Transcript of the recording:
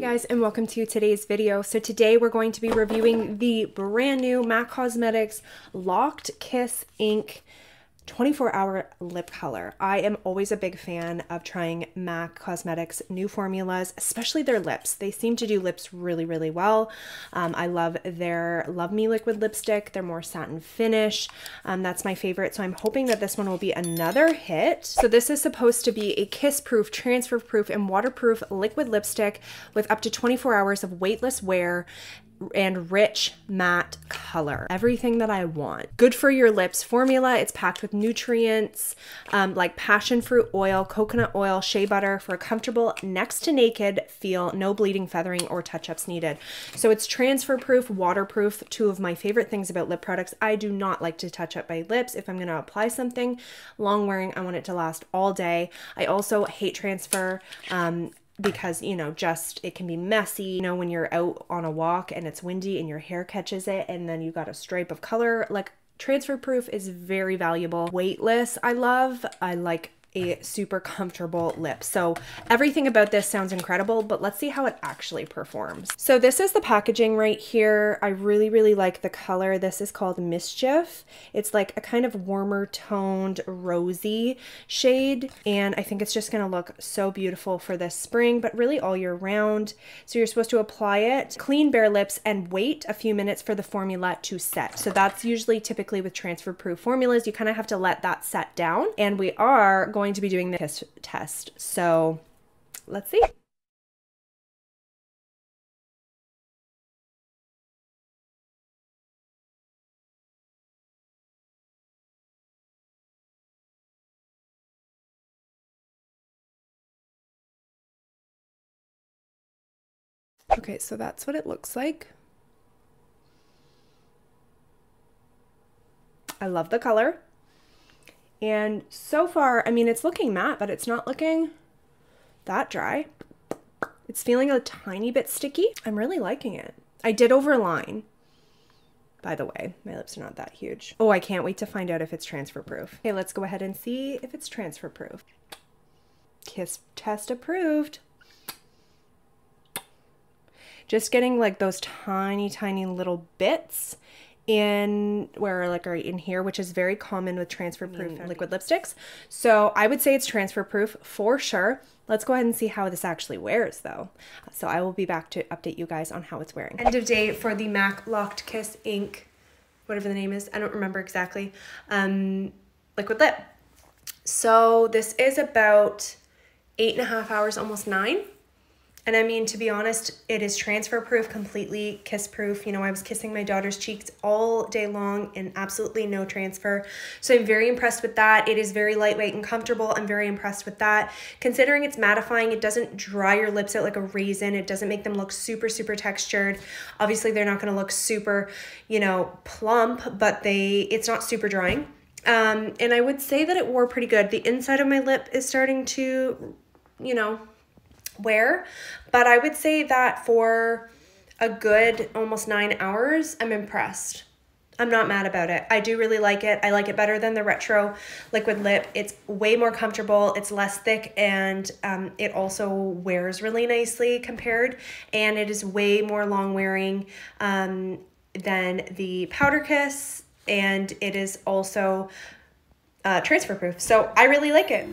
Guys, and welcome to today's video. So today we're going to be reviewing the brand new MAC Cosmetics Locked Kiss Ink 24-hour lip color. I am always a big fan of trying MAC Cosmetics new formulas, especially their lips. They seem to do lips really, really well. I love their Love Me liquid lipstick. They're more satin finish. That's my favorite. So I'm hoping that this one will be another hit. So this is supposed to be a kiss-proof, transfer-proof, and waterproof liquid lipstick with up to 24 hours of weightless wear and rich matte color. Everything that I want. Good for your lips formula. It's packed with nutrients like passion fruit oil, coconut oil, shea butter for a comfortable next to naked feel, no bleeding, feathering, or touch-ups needed. So it's transfer proof, waterproof, two of my favorite things about lip products. I do not like to touch up my lips. If I'm going to apply something long wearing, I want it to last all day. I also hate transfer because, you know, just it can be messy, you know, when you're out on a walk and it's windy and your hair catches it and then you got a stripe of color. Like, transfer proof is very valuable. Weightless, I love. I like a super comfortable lip. So everything about this sounds incredible, but let's see how it actually performs. So this is the packaging right here. I really, really like the color. This is called Mischief. It's like a kind of warmer toned rosy shade, and I think it's just gonna look so beautiful for this spring, but really all year round. So you're supposed to apply it, clean bare lips, and wait a few minutes for the formula to set. So that's usually typically with transfer proof formulas. You kind of have to let that set down, and we are going to be doing the kiss test. So let's see. Okay, so that's what it looks like. I love the color. And so far, I mean, it's looking matte, but it's not looking that dry. It's feeling a tiny bit sticky. I'm really liking it. I did overline, by the way. My lips are not that huge. Oh, I can't wait to find out if it's transfer proof. Okay, let's go ahead and see if it's transfer proof. Kiss test approved. Just getting like those tiny, tiny little bits in where like right in here, which is very common with transfer proof liquid lipsticks. So I would say it's transfer proof for sure. Let's go ahead and see how this actually wears though. So I will be back to update you guys on how it's wearing. End of day for the MAC Locked Kiss Ink, whatever the name is, I don't remember exactly, liquid lip. So this is about 8.5 hours, almost 9. And I mean, to be honest, it is transfer proof, completely kiss proof. You know, I was kissing my daughter's cheeks all day long and absolutely no transfer. So I'm very impressed with that. It is very lightweight and comfortable. I'm very impressed with that. Considering it's mattifying, it doesn't dry your lips out like a raisin. It doesn't make them look super, super textured. Obviously, they're not gonna look super, you know, plump, but it's not super drying. And I would say that it wore pretty good. The inside of my lip is starting to, you know, wear, but I would say that for a good almost 9 hours, I'm impressed. I'm not mad about it. I do really like it. I like it better than the retro liquid lip. It's way more comfortable. It's less thick, and it also wears really nicely compared, and it is way more long wearing than the Powder Kiss, and it is also transfer proof. So I really like it.